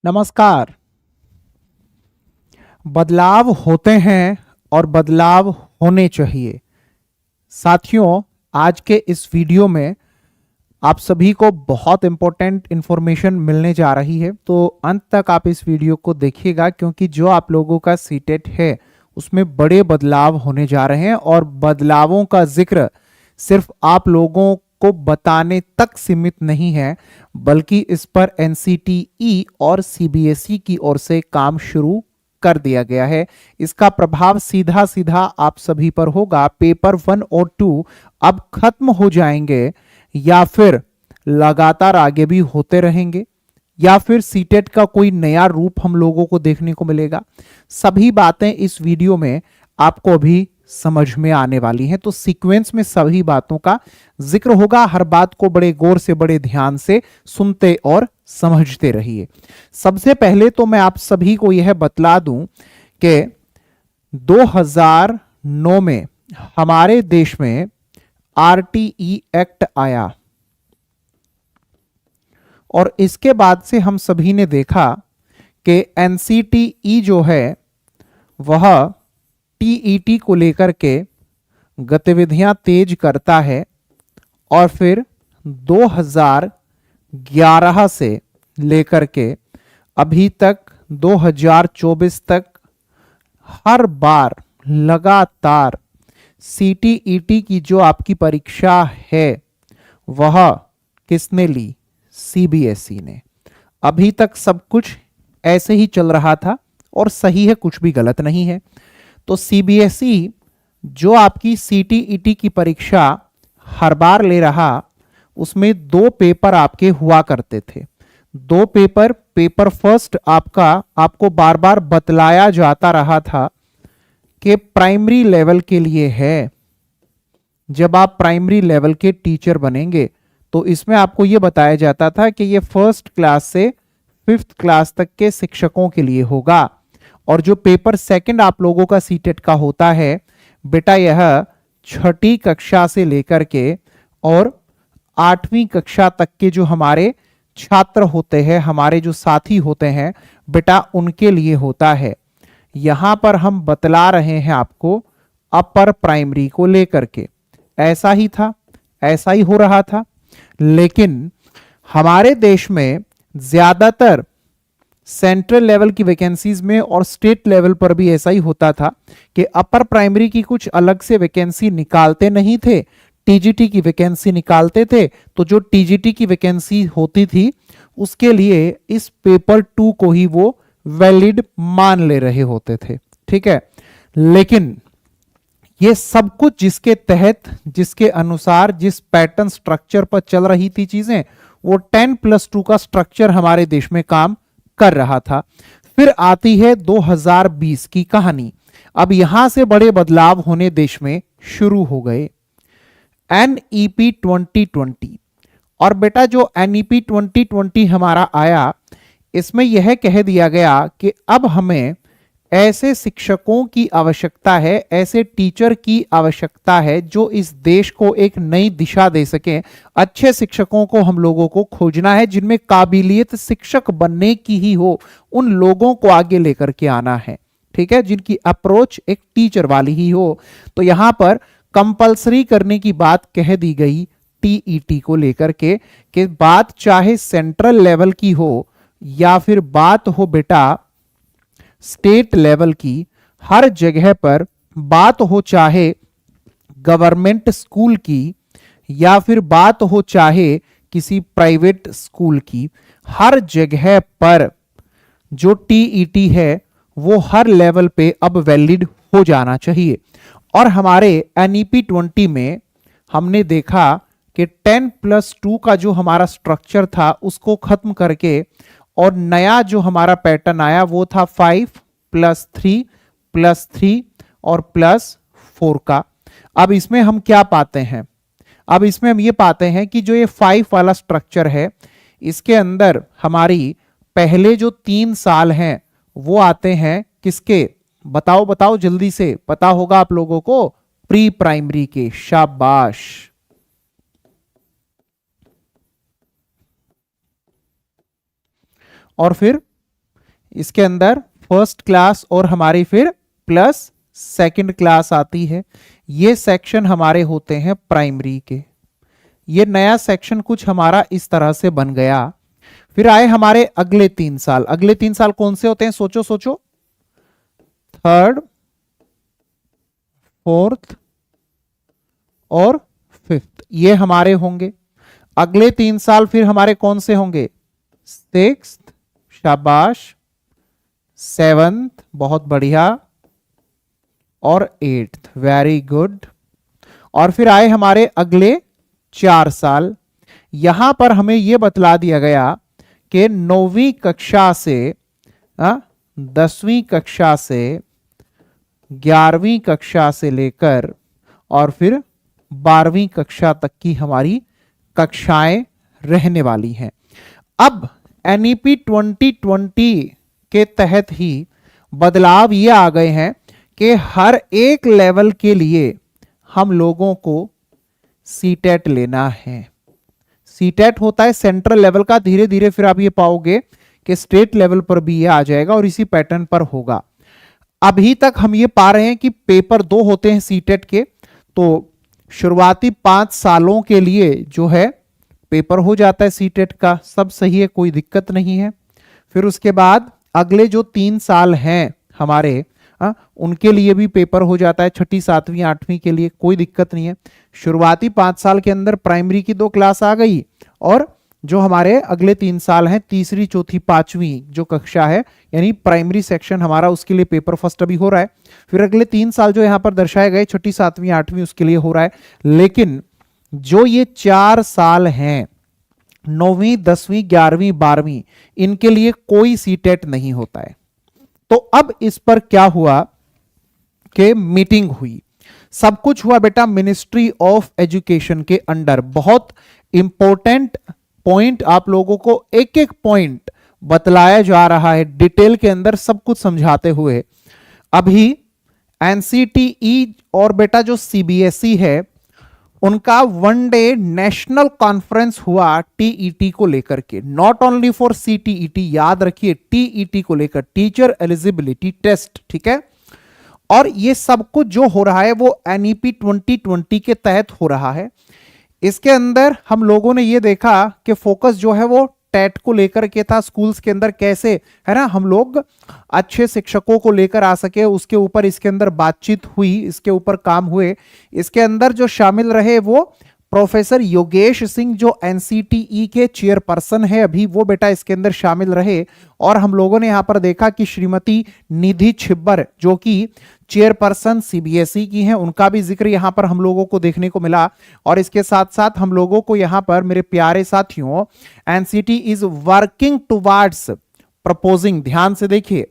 नमस्कार। बदलाव होते हैं और बदलाव होने चाहिए। साथियों, आज के इस वीडियो में आप सभी को बहुत इंपॉर्टेंट इंफॉर्मेशन मिलने जा रही है, तो अंत तक आप इस वीडियो को देखिएगा, क्योंकि जो आप लोगों का सीटेट है उसमें बड़े बदलाव होने जा रहे हैं और बदलावों का जिक्र सिर्फ आप लोगों को बताने तक सीमित नहीं है, बल्कि इस पर एनसीटीई और सीबीएसई की ओर से काम शुरू कर दिया गया है। इसका प्रभाव सीधा सीधा आप सभी पर होगा। पेपर 1 और 2 अब खत्म हो जाएंगे या फिर लगातार आगे भी होते रहेंगे, या फिर सीटेट का कोई नया रूप हम लोगों को देखने को मिलेगा। सभी बातें इस वीडियो में आपको अभी समझ में आने वाली हैं, तो सीक्वेंस में सभी बातों का जिक्र होगा। हर बात को बड़े गौर से, बड़े ध्यान से सुनते और समझते रहिए। सबसे पहले तो मैं आप सभी को यह बतला दूं कि 2009 में हमारे देश में आरटीई एक्ट आया और इसके बाद से हम सभी ने देखा कि एनसीटीई जो है वह टीईटी को लेकर के गतिविधियां तेज करता है और फिर 2011 से लेकर के अभी तक 2024 तक हर बार लगातार सीटीईटी की जो आपकी परीक्षा है वह किसने ली? सीबीएसई ने। अभी तक सब कुछ ऐसे ही चल रहा था और सही है, कुछ भी गलत नहीं है। तो सीबीएसई जो आपकी सीटीईटी की परीक्षा हर बार ले रहा, उसमें 2 पेपर आपके हुआ करते थे। 2 पेपर, पेपर फर्स्ट आपको बार बार बतलाया जाता रहा था कि प्राइमरी लेवल के लिए है। जब आप प्राइमरी लेवल के टीचर बनेंगे तो इसमें आपको यह बताया जाता था कि यह 1st क्लास से 5th क्लास तक के शिक्षकों के लिए होगा। और जो पेपर सेकंड आप लोगों का सीटेट का होता है बेटा, यह 6ठी कक्षा से लेकर के और 8वीं कक्षा तक के जो हमारे छात्र होते हैं, हमारे जो साथी होते हैं बेटा, उनके लिए होता है। यहां पर हम बतला रहे हैं आपको अपर प्राइमरी को लेकर के। ऐसा ही था, ऐसा ही हो रहा था, लेकिन हमारे देश में ज्यादातर सेंट्रल लेवल की वैकेंसीज में और स्टेट लेवल पर भी ऐसा ही होता था कि अपर प्राइमरी की कुछ अलग से वैकेंसी निकालते नहीं थे, टीजीटी की वैकेंसी निकालते थे। तो जो टीजीटी की वैकेंसी होती थी उसके लिए इस पेपर 2 को ही वो वैलिड मान ले रहे होते थे, ठीक है। लेकिन ये सब कुछ जिसके तहत, जिसके अनुसार, जिस पैटर्न स्ट्रक्चर पर चल रही थी चीजें, वो 10+2 का स्ट्रक्चर हमारे देश में काम कर रहा था। फिर आती है 2020 की कहानी। अब यहां से बड़े बदलाव होने देश में शुरू हो गए। एनईपी 2020, और बेटा जो एनईपी 2020 हमारा आया, इसमें यह कह दिया गया कि अब हमें ऐसे शिक्षकों की आवश्यकता है, ऐसे टीचर की आवश्यकता है जो इस देश को एक नई दिशा दे सके। अच्छे शिक्षकों को हम लोगों को खोजना है, जिनमें काबिलियत शिक्षक बनने की ही हो, उन लोगों को आगे लेकर के आना है, ठीक है, जिनकी अप्रोच एक टीचर वाली ही हो। तो यहां पर कंपलसरी करने की बात कह दी गई टीईटी को लेकर के, कि बात चाहे सेंट्रल लेवल की हो या फिर बात हो बेटा स्टेट लेवल की, हर जगह पर बात हो चाहे गवर्नमेंट स्कूल की या फिर बात हो चाहे किसी प्राइवेट स्कूल की, हर जगह पर जो टीईटी है वो हर लेवल पे अब वैलिड हो जाना चाहिए। और हमारे एनईपी 20 में हमने देखा कि 10+2 का जो हमारा स्ट्रक्चर था उसको खत्म करके और नया जो हमारा पैटर्न आया वो था 5+3+3 और +4 का। अब इसमें हम क्या पाते हैं? अब इसमें हम ये पाते हैं कि जो ये 5 वाला स्ट्रक्चर है, इसके अंदर हमारी पहले जो 3 साल हैं वो आते हैं किसके? बताओ बताओ जल्दी से, पता होगा आप लोगों को, प्री प्राइमरी के। शाबाश। और फिर इसके अंदर फर्स्ट क्लास और हमारी फिर प्लस सेकंड क्लास आती है। ये सेक्शन हमारे होते हैं प्राइमरी के। ये नया सेक्शन कुछ हमारा इस तरह से बन गया। फिर आए हमारे अगले 3 साल। अगले 3 साल कौन से होते हैं? सोचो सोचो। थर्ड, फोर्थ और फिफ्थ, ये हमारे होंगे। अगले 3 साल फिर हमारे कौन से होंगे? सिक्स्थ, शाबाश, सेवंथ, बहुत बढ़िया, और एट्थ, वेरी गुड। और फिर आए हमारे अगले 4 साल। यहां पर हमें यह बतला दिया गया कि 9वीं कक्षा से 10वीं कक्षा से 11वीं कक्षा से लेकर और फिर 12वीं कक्षा तक की हमारी कक्षाएं रहने वाली हैं। अब एनईपी 2020 के तहत ही बदलाव ये आ गए हैं कि हर एक लेवल के लिए हम लोगों को सीटेट लेना है। सीटेट होता है सेंट्रल लेवल का। धीरे धीरे फिर आप ये पाओगे कि स्टेट लेवल पर भी ये आ जाएगा और इसी पैटर्न पर होगा। अभी तक हम ये पा रहे हैं कि पेपर 2 होते हैं सीटेट के। तो शुरुआती 5 सालों के लिए जो है पेपर हो जाता है सीटेट का, सब सही है, कोई दिक्कत नहीं है। फिर उसके बाद अगले जो 3 साल हैं हमारे, उनके लिए भी पेपर हो जाता है। 6ठी 7वीं 8वीं के लिए कोई दिक्कत नहीं है। शुरुआती 5 साल के अंदर प्राइमरी की 2 क्लास आ गई, और जो हमारे अगले 3 साल हैं, तीसरी चौथी 5वीं जो कक्षा है, यानी प्राइमरी सेक्शन हमारा, उसके लिए पेपर फर्स्ट अभी हो रहा है। फिर अगले 3 साल जो यहां पर दर्शाए गए 6ठी 7वीं 8वीं, उसके लिए हो रहा है। लेकिन जो ये 4 साल हैं, 9वीं 10वीं 11वीं 12वीं, इनके लिए कोई सीटेट नहीं होता है। तो अब इस पर क्या हुआ कि मीटिंग हुई, सब कुछ हुआ बेटा मिनिस्ट्री ऑफ एजुकेशन के अंडर। बहुत इंपॉर्टेंट पॉइंट आप लोगों को एक एक पॉइंट बतलाया जा रहा है, डिटेल के अंदर सब कुछ समझाते हुए। अभी एनसीटीई और बेटा जो सीबीएसई है, उनका 1 डे नेशनल कॉन्फ्रेंस हुआ टीईटी को लेकर के। नॉट ओनली फॉर सीटीईटी, याद रखिए, टीईटी को लेकर, टीचर एलिजिबिलिटी टेस्ट, ठीक है। और ये सब कुछ जो हो रहा है वो एनईपी 2020 के तहत हो रहा है। इसके अंदर हम लोगों ने ये देखा कि फोकस जो है वो टेट को लेकर के था, स्कूल्स के अंदर कैसे, है ना, हम लोग अच्छे शिक्षकों को लेकर आ सके, उसके ऊपर इसके अंदर बातचीत हुई, इसके ऊपर काम हुए। इसके अंदर जो शामिल रहे वो प्रोफेसर योगेश सिंह, जो एनसीटीई के चेयरपर्सन है अभी, वो बेटा इसके अंदर शामिल रहे। और हम लोगों ने यहां पर देखा कि श्रीमती निधि छिब्बर, जो कि चेयरपर्सन सीबीएसई की हैं, उनका भी जिक्र यहां पर हम लोगों को देखने को मिला। और इसके साथ साथ हम लोगों को यहां पर, मेरे प्यारे साथियों, NCT is working towards proposing, ध्यान से देखिए,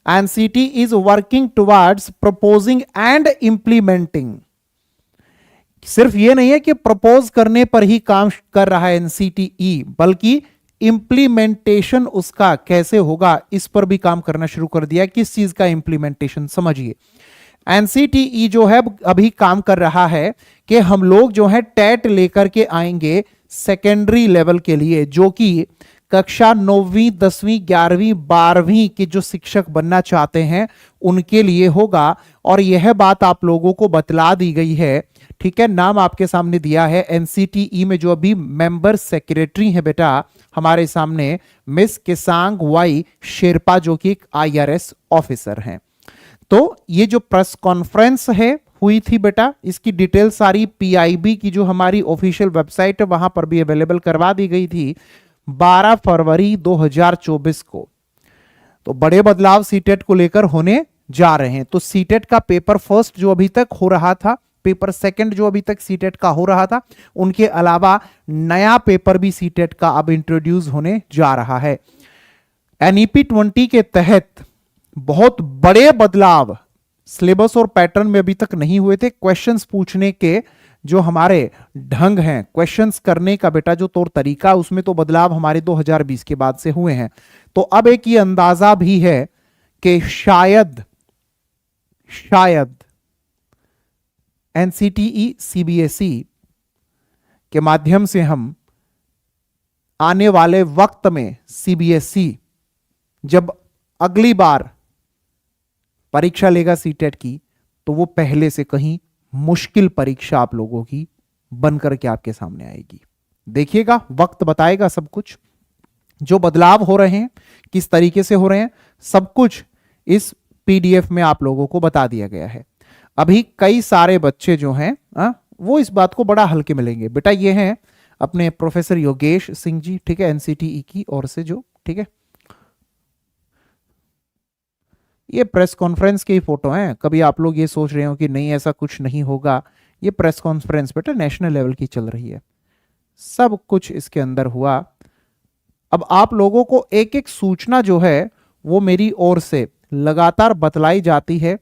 NCT is working towards proposing and implementing. सिर्फ ये नहीं है कि प्रपोज करने पर ही काम कर रहा है एनसीटीई, बल्कि इंप्लीमेंटेशन उसका कैसे होगा इस पर भी काम करना शुरू कर दिया। किस चीज का इंप्लीमेंटेशन? समझिए, एनसीटीई जो है अभी काम कर रहा है कि हम लोग जो है टेट लेकर के आएंगे सेकेंडरी लेवल के लिए, जो कि कक्षा 9वीं 10वीं 11वीं 12वीं के जो शिक्षक बनना चाहते हैं उनके लिए होगा। और यह बात आप लोगों को बतला दी गई है, ठीक है। नाम आपके सामने दिया है। एनसीटीई में जो अभी मेंबर सेक्रेटरी है बेटा हमारे सामने, मिस किसांग वाई शेरपा, जो कि एक आईआरएस ऑफिसर हैं। तो ये जो प्रेस कॉन्फ्रेंस है हुई थी बेटा, इसकी डिटेल सारी पीआईबी की जो हमारी ऑफिशियल वेबसाइट है वहां पर भी अवेलेबल करवा दी गई थी 12 फरवरी 2024 को। तो बड़े बदलाव सीटेट को लेकर होने जा रहे हैं। तो सीटेट का पेपर फर्स्ट जो अभी तक हो रहा था, पेपर सेकंड जो अभी तक सीटेट का हो रहा था, उनके अलावा नया पेपर भी सीटेट का अब इंट्रोड्यूस होने जा रहा है। एनईपी 20 के तहत बहुत बड़े बदलाव सिलेबस और पैटर्न में अभी तक नहीं हुए थे। क्वेश्चंस पूछने के जो हमारे ढंग हैं, क्वेश्चंस करने का बेटा जो तौर तरीका, उसमें तो बदलाव हमारे 2020 के बाद से हुए हैं। तो अब एक ये अंदाजा भी है कि शायद एनसीटीई सीबीएसई के माध्यम से हम आने वाले वक्त में सीबीएसई जब अगली बार परीक्षा लेगा सीटेट की, तो वो पहले से कहीं मुश्किल परीक्षा आप लोगों की बनकर के आपके सामने आएगी। देखिएगा, वक्त बताएगा सब कुछ। जो बदलाव हो रहे हैं, किस तरीके से हो रहे हैं, सब कुछ इस पीडीएफ में आप लोगों को बता दिया गया है। अभी कई सारे बच्चे जो हैं वो इस बात को बड़ा हल्के में लेंगे। बेटा ये हैं अपने प्रोफेसर योगेश सिंह जी, ठीक है, एनसीटीई की ओर से जो, ठीक है, ये प्रेस कॉन्फ्रेंस की फोटो हैं। कभी आप लोग ये सोच रहे हो कि नहीं ऐसा कुछ नहीं होगा, ये प्रेस कॉन्फ्रेंस बेटा नेशनल लेवल की चल रही है, सब कुछ इसके अंदर हुआ। अब आप लोगों को एक एक सूचना जो है वो मेरी ओर से लगातार बतलाई जाती है,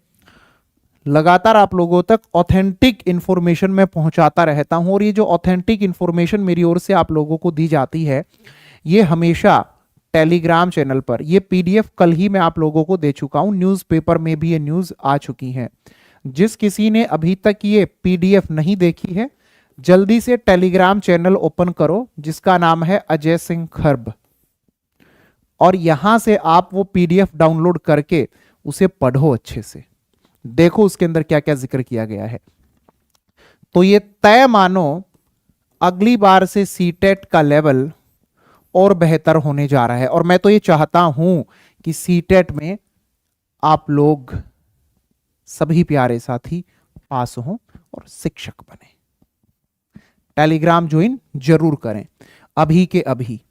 लगातार आप लोगों तक ऑथेंटिक इंफॉर्मेशन में पहुंचाता रहता हूं। और ये जो ऑथेंटिक इंफॉर्मेशन मेरी ओर से आप लोगों को दी जाती है, ये हमेशा टेलीग्राम चैनल पर, ये पीडीएफ कल ही मैं आप लोगों को दे चुका हूं, न्यूज़पेपर में भी ये न्यूज़ आ चुकी है। जिस किसी ने अभी तक ये पीडीएफ नहीं देखी है, जल्दी से टेलीग्राम चैनल ओपन करो जिसका नाम है अजय सिंह खर्ब, और यहां से आप वो पीडीएफ डाउनलोड करके उसे पढ़ो अच्छे से, देखो उसके अंदर क्या क्या जिक्र किया गया है। तो ये तय मानो अगली बार से सीटेट का लेवल और बेहतर होने जा रहा है। और मैं तो ये चाहता हूं कि सीटेट में आप लोग सभी प्यारे साथी पास हों और शिक्षक बने। टेलीग्राम ज्वाइन जरूर करें अभी के अभी।